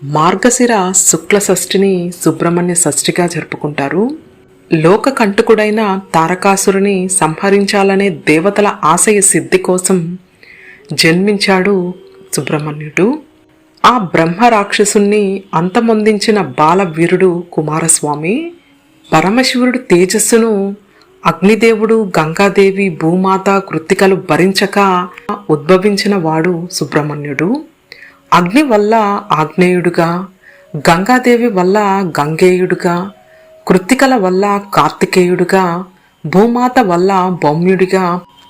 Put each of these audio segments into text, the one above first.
మార్గశిర శుక్ల షష్ఠిని సుబ్రహ్మణ్య షష్ఠిగా జరుపుకుంటారు. లోక కంటకుడైన తారకాసురుని సంహరించాలనే దేవతల ఆశయ సిద్ధి కోసం జన్మించాడు సుబ్రహ్మణ్యుడు. ఆ బ్రహ్మ రాక్షసుణ్ణి అంతమొందించిన బాలవీరుడు కుమారస్వామి. పరమశివుడు తేజస్సును అగ్నిదేవుడు, గంగాదేవి, భూమాత కృత్తికలు భరించక ఉద్భవించిన వాడు సుబ్రహ్మణ్యుడు. అగ్ని వల్ల ఆగ్నేయుడుగా, గంగాదేవి వల్ల గంగేయుడుగా, కృత్తికల వల్ల కార్తికేయుడుగా, భూమాత వల్ల భౌమ్యుడిగా,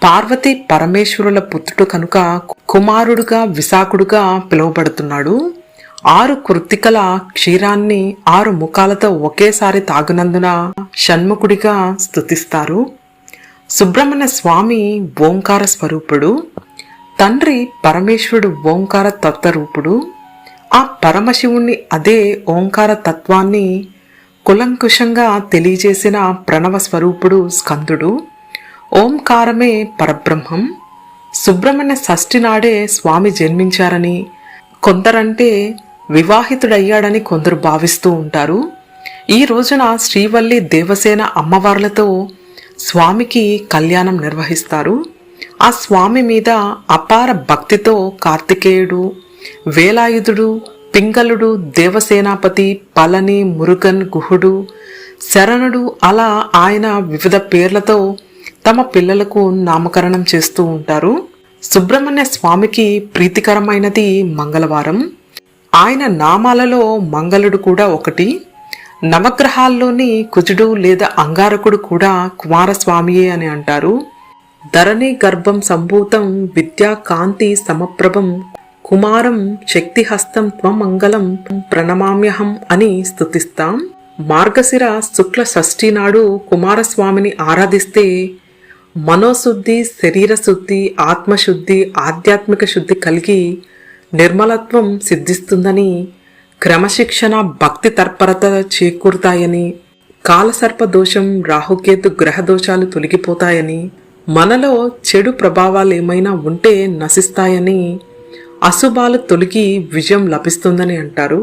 పార్వతీ పరమేశ్వరుల పుత్రుడు కనుక కుమారుడుగా విశాఖుడుగా పిలువబడుతున్నాడు. 6 కృత్తికల క్షీరాన్ని 6 ముఖాలతో ఒకేసారి తాగునందున షణ్ముఖుడిగా స్తుతిస్తారు. సుబ్రహ్మణ్య స్వామి ఓంకార స్వరూపుడు. తండ్రి పరమేశ్వరుడు ఓంకార తత్వరూపుడు. ఆ పరమశివుణ్ణి అదే ఓంకార తత్వాన్ని కులంకుషంగా తెలియజేసిన ప్రణవ స్వరూపుడు స్కందుడు. ఓంకారమే పరబ్రహ్మం. సుబ్రహ్మణ్య షష్ఠి నాడే స్వామి జన్మించారని, కొందరంటే వివాహితుడయ్యాడని కొందరు భావిస్తూ ఉంటారు. ఈ రోజున శ్రీవల్లి దేవసేన అమ్మవార్లతో స్వామికి కళ్యాణం నిర్వహిస్తారు. ఆ స్వామి మీద అపార భక్తితో కార్తికేయుడు, వేలాయుధుడు, పింగళుడు, దేవసేనాపతి, పళని, మురుగన్, గుహుడు, శరణుడు అలా ఆయన వివిధ పేర్లతో తమ పిల్లలకు నామకరణం చేస్తూ ఉంటారు. సుబ్రహ్మణ్య స్వామికి ప్రీతికరమైనది మంగళవారం. ఆయన నామాలలో మంగళుడు కూడా ఒకటి. నవగ్రహాల్లోని కుజుడు లేదా అంగారకుడు కూడా కుమారస్వామియే అని అంటారు. ధరణి గర్భం సంభూతం విద్యా కాంతి సమప్రభం కుమారం శక్తిహస్తం త్వమంగళం ప్రణమామ్యహం అని స్తుతిస్తాం. మార్గశిర శుక్ల షష్ఠి నాడు కుమారస్వామిని ఆరాధిస్తే మనోశుద్ధి, శరీర శుద్ధి, ఆత్మశుద్ధి, ఆధ్యాత్మిక శుద్ధి కలిగి నిర్మలత్వం సిద్ధిస్తుందని, క్రమశిక్షణ, భక్తి తత్పరత చేకూరుతాయని, కాలసర్ప దోషం, రాహుకేతు గ్రహ దోషాలు తొలగిపోతాయని, మనలో చెడు ప్రభావాలు ఏమైనా ఉంటే నశిస్తాయని, అశుభాలు తొలగి విజయం లభిస్తుందని అంటారు.